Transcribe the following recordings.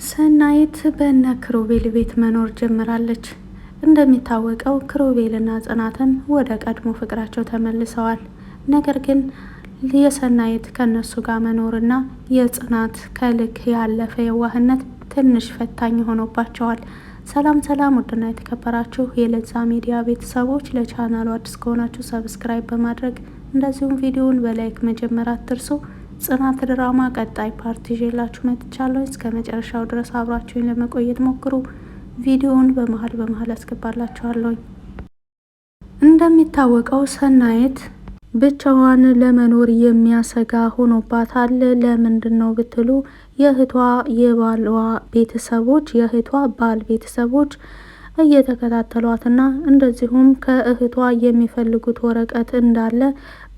ሰናይት በእነ ክሩቤል ቤት መኖር ጀምራለች። እንደሚታወቀው ክሩቤልና ጽናትም ወደ ቀድሞ ፍቅራቸው ተመልሰዋል። ነገር ግን የሰናይት ከነሱ ጋር መኖርና የጽናት ከልክ ያለፈ የዋህነት ትንሽ ፈታኝ ሆኖባቸዋል። ሰላም ሰላም፣ ውድና የተከበራችሁ የለዛ ሚዲያ ቤተሰቦች ለቻናሉ አዲስ ከሆናችሁ ሰብስክራይብ በማድረግ እንደዚሁም ቪዲዮውን በላይክ መጀመር አትርሱ። ጽናት ድራማ ቀጣይ ፓርት ይዤላችሁ መጥቻለሁ። እስከ መጨረሻው ድረስ አብራችሁኝ ለመቆየት ሞክሩ። ቪዲዮውን በመሀል አስገባላችኋለሁ። እንደሚታወቀው ሰናይት ብቻዋን ለመኖር የሚያሰጋ ሆኖባታል። ለምንድን ነው ብትሉ የእህቷ ባል ቤተሰቦች እየተከታተሏትና እንደዚሁም ከእህቷ የሚፈልጉት ወረቀት እንዳለ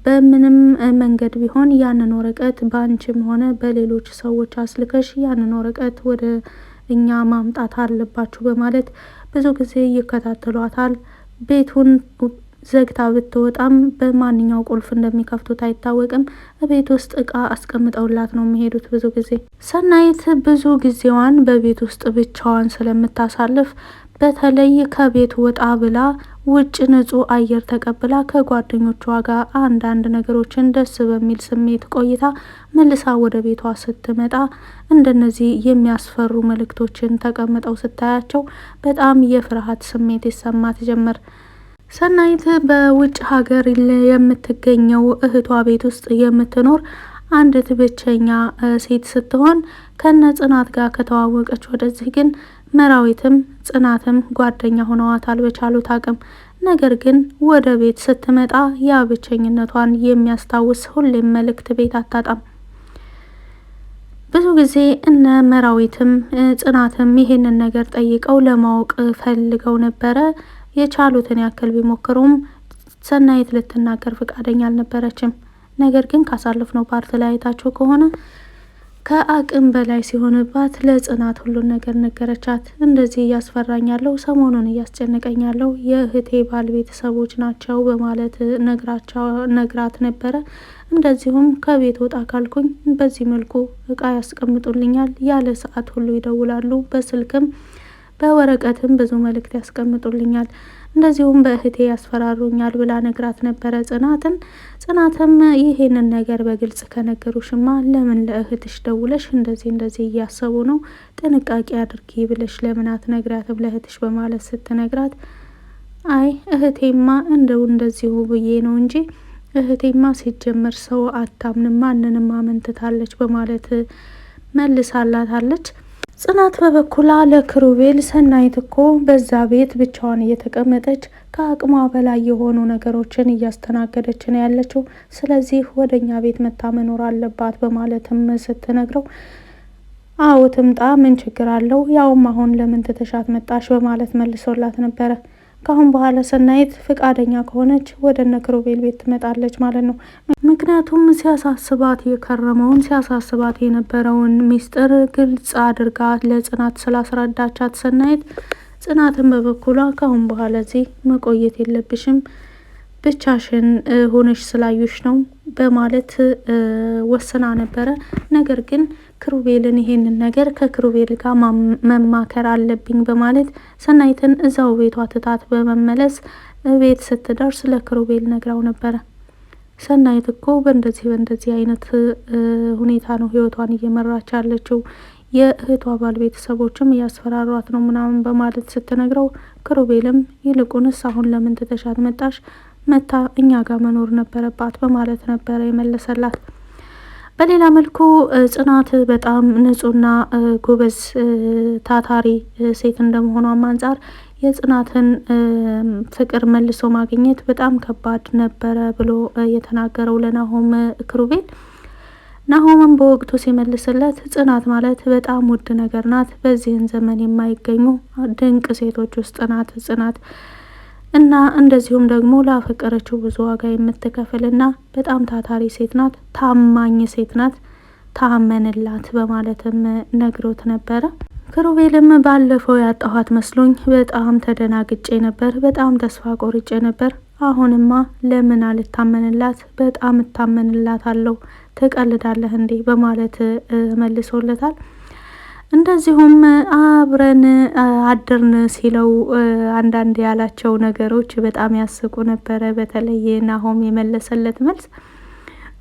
በምንም መንገድ ቢሆን ያንን ወረቀት በአንቺም ሆነ በሌሎች ሰዎች አስልከሽ ያንን ወረቀት ወደ እኛ ማምጣት አለባችሁ በማለት ብዙ ጊዜ ይከታተሏታል። ቤቱን ዘግታ ብትወጣም በማንኛው ቁልፍ እንደሚከፍቱት አይታወቅም። ቤት ውስጥ እቃ አስቀምጠውላት ነው የሚሄዱት። ብዙ ጊዜ ሰናይት ብዙ ጊዜዋን በቤት ውስጥ ብቻዋን ስለምታሳልፍ በተለይ ከቤት ወጣ ብላ ውጭ ንጹህ አየር ተቀብላ ከጓደኞቿ ጋር አንዳንድ ነገሮችን ደስ በሚል ስሜት ቆይታ መልሳ ወደ ቤቷ ስትመጣ እንደነዚህ የሚያስፈሩ መልእክቶችን ተቀምጠው ስታያቸው በጣም የፍርሃት ስሜት ይሰማት ጀመር። ሰናይት በውጭ ሀገር የምትገኘው እህቷ ቤት ውስጥ የምትኖር አንዲት ብቸኛ ሴት ስትሆን ከነ ጽናት ጋር ከተዋወቀች ወደዚህ ግን መራዊትም ጽናትም ጓደኛ ሆነዋታል በቻሉት አቅም። ነገር ግን ወደ ቤት ስትመጣ ያ ብቸኝነቷን የሚያስታውስ ሁሌም መልእክት ቤት አታጣም። ብዙ ጊዜ እነ መራዊትም ጽናትም ይሄንን ነገር ጠይቀው ለማወቅ ፈልገው ነበረ። የቻሉትን ያክል ቢሞክሩም ሰናይት ልትናገር ፈቃደኛ አልነበረችም። ነገር ግን ካሳለፍነው ፓርት ላይ አይታችሁ ከሆነ ከአቅም በላይ ሲሆንባት ለጽናት ሁሉን ነገር ነገረቻት። እንደዚህ እያስፈራኛለሁ፣ ሰሞኑን እያስጨነቀኛለሁ የእህቴ ባል ቤተሰቦች ናቸው በማለት ነግራት ነበረ። እንደዚሁም ከቤት ወጣ ካልኩኝ በዚህ መልኩ እቃ ያስቀምጡልኛል፣ ያለ ሰዓት ሁሉ ይደውላሉ፣ በስልክም በወረቀትም ብዙ መልእክት ያስቀምጡልኛል፣ እንደዚሁም በእህቴ ያስፈራሩኛል ብላ ነግራት ነበረ ጽናትም ይሄንን ነገር በግልጽ ከነገሩሽማ ለምን ለእህትሽ ደውለሽ እንደዚህ እያሰቡ ነው፣ ጥንቃቄ አድርጊ ብለሽ ለምን አትነግራትም ለእህትሽ በማለት ስትነግራት አይ እህቴማ እንደዚሁ ብዬ ነው እንጂ እህቴማ ሲጀመር ሰው አታምንም፣ ማንንም አመንትታለች በማለት መልሳላታለች። ጽናት በበኩላ ለክሩቤል ሰናይት እኮ በዛ ቤት ብቻዋን እየተቀመጠች ከአቅሟ በላይ የሆኑ ነገሮችን እያስተናገደች ነው ያለችው፣ ስለዚህ ወደኛ ቤት መታ መኖር አለባት በማለትም ስትነግረው አዎ ትምጣ፣ ምን ችግር አለው፣ ያውም አሁን ለምን ትተሻት መጣሽ በማለት መልሶላት ነበረ። ካሁን በኋላ ሰናይት ፍቃደኛ ከሆነች ወደ እነ ክሩቤል ቤት ትመጣለች ማለት ነው። ምክንያቱም ሲያሳስባት የነበረውን ሚስጥር ግልጽ አድርጋ ለጽናት ስላስረዳቻት ሰናይት ጽናትን በበኩሏ ካሁን በኋላ እዚህ መቆየት የለብሽም፣ ብቻሽን ሆነሽ ስላዩሽ ነው በማለት ወስና ነበረ። ነገር ግን ክሩቤልን ይሄንን ነገር ከክሩቤል ጋር መማከር አለብኝ በማለት ሰናይትን እዛው ቤቷ ትታት በመመለስ ቤት ስትደርስ ለክሩቤል ነግራው ነበረ። ሰናይት እኮ በእንደዚህ አይነት ሁኔታ ነው ህይወቷን እየመራች ያለችው፣ የእህቷ ባል ቤተሰቦችም እያስፈራሯት ነው ምናምን በማለት ስትነግረው ክሩቤልም ይልቁንስ አሁን ለምን ትተሻት መጣሽ፣ መታ እኛ ጋር መኖር ነበረባት በማለት ነበረ የመለሰላት። በሌላ መልኩ ጽናት በጣም ንጹህና ጎበዝ ታታሪ ሴት እንደመሆኗም አንጻር የጽናትን ፍቅር መልሶ ማግኘት በጣም ከባድ ነበረ ብሎ የተናገረው ለናሆም ክሩቤል። ናሆምም በወቅቱ ሲመልስለት ጽናት ማለት በጣም ውድ ነገር ናት፣ በዚህን ዘመን የማይገኙ ድንቅ ሴቶች ውስጥ ናት ጽናት እና እንደዚሁም ደግሞ ላፈቀረችው ብዙ ዋጋ የምትከፍልና በጣም ታታሪ ሴት ናት፣ ታማኝ ሴት ናት፣ ታመንላት በማለትም ነግሮት ነበረ። ክሩቤልም ባለፈው ያጣኋት መስሎኝ በጣም ተደናግጬ ነበር፣ በጣም ተስፋ ቆርጬ ነበር፣ አሁንማ ለምን አልታመንላት፣ በጣም እታመንላት አለው፣ ትቀልዳለህ እንዴ በማለት መልሶለታል። እንደዚሁም አብረን አድርን ሲለው አንዳንድ ያላቸው ነገሮች በጣም ያስቁ ነበረ። በተለይ ናሆም የመለሰለት መልስ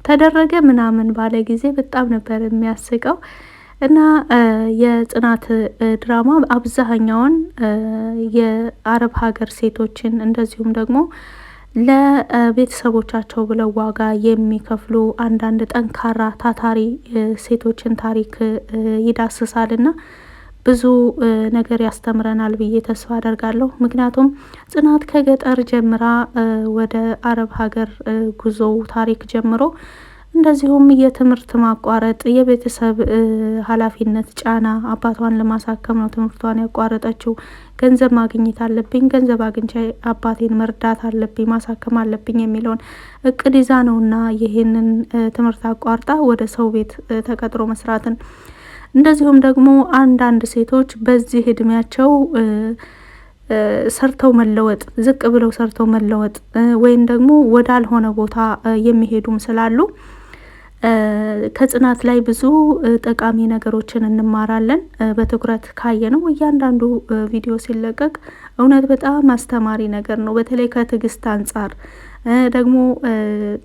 ተደረገ ምናምን ባለ ጊዜ በጣም ነበር የሚያስቀው። እና የጽናት ድራማ አብዛኛውን የአረብ ሀገር ሴቶችን እንደዚሁም ደግሞ ለቤተሰቦቻቸው ብለው ዋጋ የሚከፍሉ አንዳንድ ጠንካራ ታታሪ ሴቶችን ታሪክ ይዳስሳልና ብዙ ነገር ያስተምረናል ብዬ ተስፋ አደርጋለሁ። ምክንያቱም ጽናት ከገጠር ጀምራ ወደ አረብ ሀገር ጉዞው ታሪክ ጀምሮ እንደዚሁም የትምህርት ማቋረጥ፣ የቤተሰብ ኃላፊነት ጫና፣ አባቷን ለማሳከም ነው ትምህርቷን ያቋረጠችው። ገንዘብ ማግኘት አለብኝ፣ ገንዘብ አግኝቼ አባቴን መርዳት አለብኝ፣ ማሳከም አለብኝ የሚለውን እቅድ ይዛ ነውና ይሄንን ትምህርት አቋርጣ ወደ ሰው ቤት ተቀጥሮ መስራትን እንደዚሁም ደግሞ አንዳንድ ሴቶች በዚህ እድሜያቸው ሰርተው መለወጥ ዝቅ ብለው ሰርተው መለወጥ ወይም ደግሞ ወዳልሆነ ቦታ የሚሄዱም ስላሉ ከጽናት ላይ ብዙ ጠቃሚ ነገሮችን እንማራለን። በትኩረት ካየ ነው እያንዳንዱ ቪዲዮ ሲለቀቅ እውነት በጣም አስተማሪ ነገር ነው። በተለይ ከትዕግስት አንጻር ደግሞ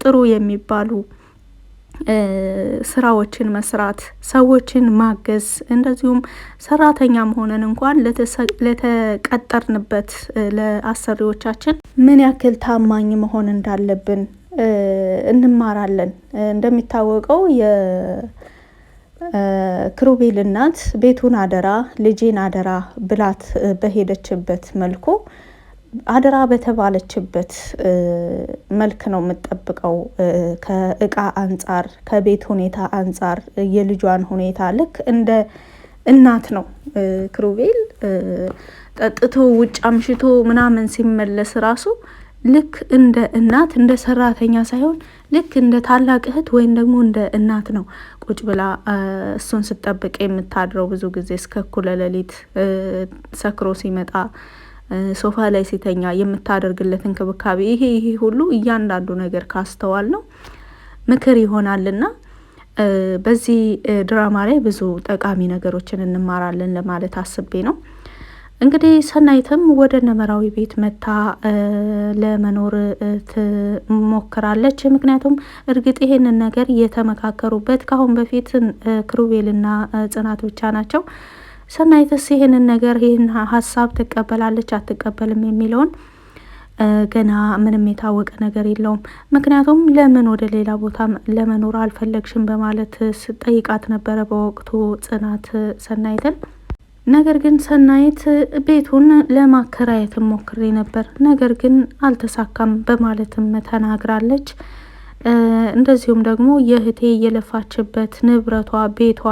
ጥሩ የሚባሉ ስራዎችን መስራት፣ ሰዎችን ማገዝ እንደዚሁም ሰራተኛም ሆነን እንኳን ለተቀጠርንበት ለአሰሪዎቻችን ምን ያክል ታማኝ መሆን እንዳለብን እንማራለን። እንደሚታወቀው የክሩቤል እናት ቤቱን አደራ ልጄን አደራ ብላት በሄደችበት መልኩ አደራ በተባለችበት መልክ ነው የምትጠብቀው። ከእቃ አንጻር፣ ከቤት ሁኔታ አንጻር የልጇን ሁኔታ ልክ እንደ እናት ነው። ክሩቤል ጠጥቶ ውጭ አምሽቶ ምናምን ሲመለስ ራሱ ልክ እንደ እናት እንደ ሰራተኛ ሳይሆን ልክ እንደ ታላቅ እህት ወይም ደግሞ እንደ እናት ነው ቁጭ ብላ እሱን ስጠብቅ የምታድረው። ብዙ ጊዜ እስከ እኩለ ሌሊት ሰክሮ ሲመጣ ሶፋ ላይ ሲተኛ የምታደርግለት እንክብካቤ ይሄ ሁሉ እያንዳንዱ ነገር ካስተዋል ነው ምክር ይሆናልና በዚህ ድራማ ላይ ብዙ ጠቃሚ ነገሮችን እንማራለን ለማለት አስቤ ነው። እንግዲህ ሰናይትም ወደ ነመራዊ ቤት መታ ለመኖር ትሞክራለች። ምክንያቱም እርግጥ ይሄንን ነገር የተመካከሩበት ካሁን በፊት ክሩቤልና ጽናት ብቻ ናቸው። ሰናይትስ ይሄንን ነገር ይህን ሀሳብ ትቀበላለች አትቀበልም የሚለውን ገና ምንም የታወቀ ነገር የለውም። ምክንያቱም ለምን ወደ ሌላ ቦታ ለመኖር አልፈለግሽም በማለት ስጠይቃት ነበረ በወቅቱ ጽናት ሰናይትን። ነገር ግን ሰናይት ቤቱን ለማከራየት ሞክሬ ነበር፣ ነገር ግን አልተሳካም በማለትም ተናግራለች። እንደዚሁም ደግሞ የእህቴ የለፋችበት ንብረቷ ቤቷ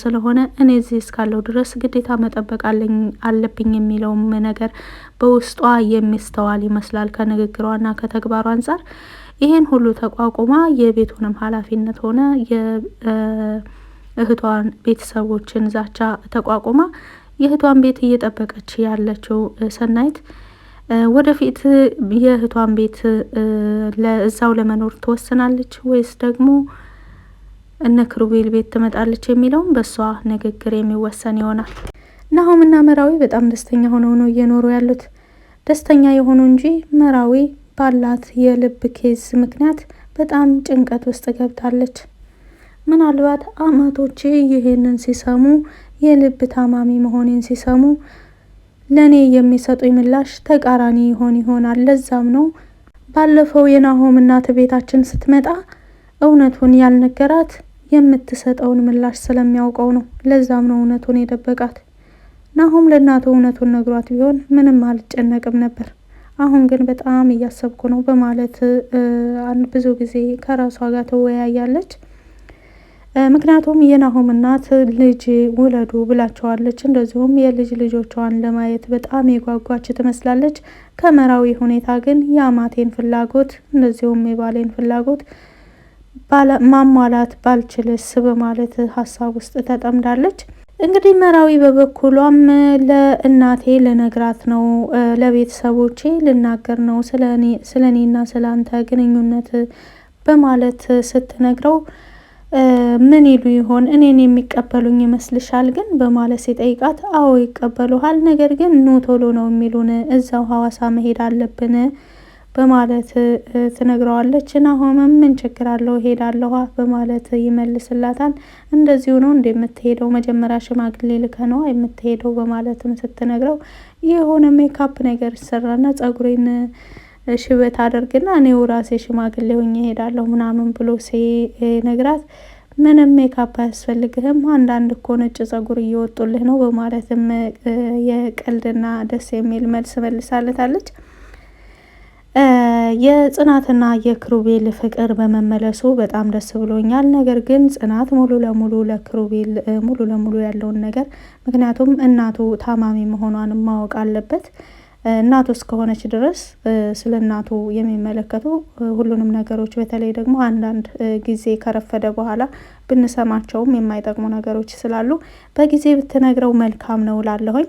ስለሆነ እኔ እዚህ እስካለው ድረስ ግዴታ መጠበቅ አለብኝ የሚለውም ነገር በውስጧ የሚስተዋል ይመስላል ከንግግሯና ከተግባሯ አንጻር። ይሄን ሁሉ ተቋቁማ የቤቱንም ኃላፊነት ሆነ የእህቷን ቤተሰቦችን ዛቻ ተቋቁማ የእህቷን ቤት እየጠበቀች ያለችው ሰናይት ወደፊት የእህቷን ቤት ለእዛው ለመኖር ትወስናለች ወይስ ደግሞ እነ ክሩቤል ቤት ትመጣለች የሚለውም በሷ ንግግር የሚወሰን ይሆናል። ናሆምና መራዊ በጣም ደስተኛ ሆነው ነው እየኖሩ ያሉት። ደስተኛ የሆኑ እንጂ መራዊ ባላት የልብ ኬዝ ምክንያት በጣም ጭንቀት ውስጥ ገብታለች። ምናልባት አማቶቼ ይሄንን ሲሰሙ የልብ ታማሚ መሆኔን ሲሰሙ ለኔ የሚሰጡኝ ምላሽ ተቃራኒ ይሆናል። ለዛም ነው ባለፈው የናሆም እናት ቤታችን ስትመጣ እውነቱን ያልነገራት የምትሰጠውን ምላሽ ስለሚያውቀው ነው። ለዛም ነው እውነቱን የደበቃት። ናሆም ለእናቱ እውነቱን ነግሯት ቢሆን ምንም አልጨነቅም ነበር። አሁን ግን በጣም እያሰብኩ ነው በማለት ብዙ ጊዜ ከራሷ ጋር ትወያያለች። ምክንያቱም የናሆም እናት ልጅ ውለዱ ብላቸዋለች። እንደዚሁም የልጅ ልጆቿን ለማየት በጣም የጓጓች ትመስላለች። ከመራዊ ሁኔታ ግን የአማቴን ፍላጎት እንደዚሁም የባሌን ፍላጎት ማሟላት ባልችልስ በማለት ሀሳብ ውስጥ ተጠምዳለች። እንግዲህ መራዊ በበኩሏም ለእናቴ ልነግራት ነው፣ ለቤተሰቦቼ ልናገር ነው ስለ እኔና ስለ አንተ ግንኙነት በማለት ስትነግረው ምን ይሉ ይሆን? እኔን የሚቀበሉኝ ይመስልሻል ግን በማለት ሲጠይቃት፣ አዎ ይቀበሉሃል፣ ነገር ግን ኑ ቶሎ ነው የሚሉን፣ እዛው ሀዋሳ መሄድ አለብን በማለት ትነግረዋለች። ናሆምም ምን ችግር አለው እሄዳለሁ በማለት ይመልስላታል። እንደዚሁ ነው እንደምትሄደው መጀመሪያ ሽማግሌ ልከ ነው የምትሄደው በማለትም ስትነግረው የሆነ ሜካፕ ነገር ይሰራና ጸጉሬን ሽበት አደርግና እኔው ራሴ ሽማግሌ ሆኜ እሄዳለሁ ምናምን ብሎ ሲነግራት ምንም ሜካፕ አያስፈልግህም፣ አንዳንድ እኮ ነጭ ጸጉር እየወጡልህ ነው በማለትም የቀልድና ደስ የሚል መልስ መልሳለታለች። የጽናትና የክሩቤል ፍቅር በመመለሱ በጣም ደስ ብሎኛል። ነገር ግን ጽናት ሙሉ ለሙሉ ለክሩቤል ሙሉ ለሙሉ ያለውን ነገር ምክንያቱም እናቱ ታማሚ መሆኗን ማወቅ አለበት። እናቱ እስከሆነች ድረስ ስለ እናቱ የሚመለከቱ ሁሉንም ነገሮች በተለይ ደግሞ አንዳንድ ጊዜ ከረፈደ በኋላ ብንሰማቸውም የማይጠቅሙ ነገሮች ስላሉ በጊዜ ብትነግረው መልካም ነው ላለሁኝ።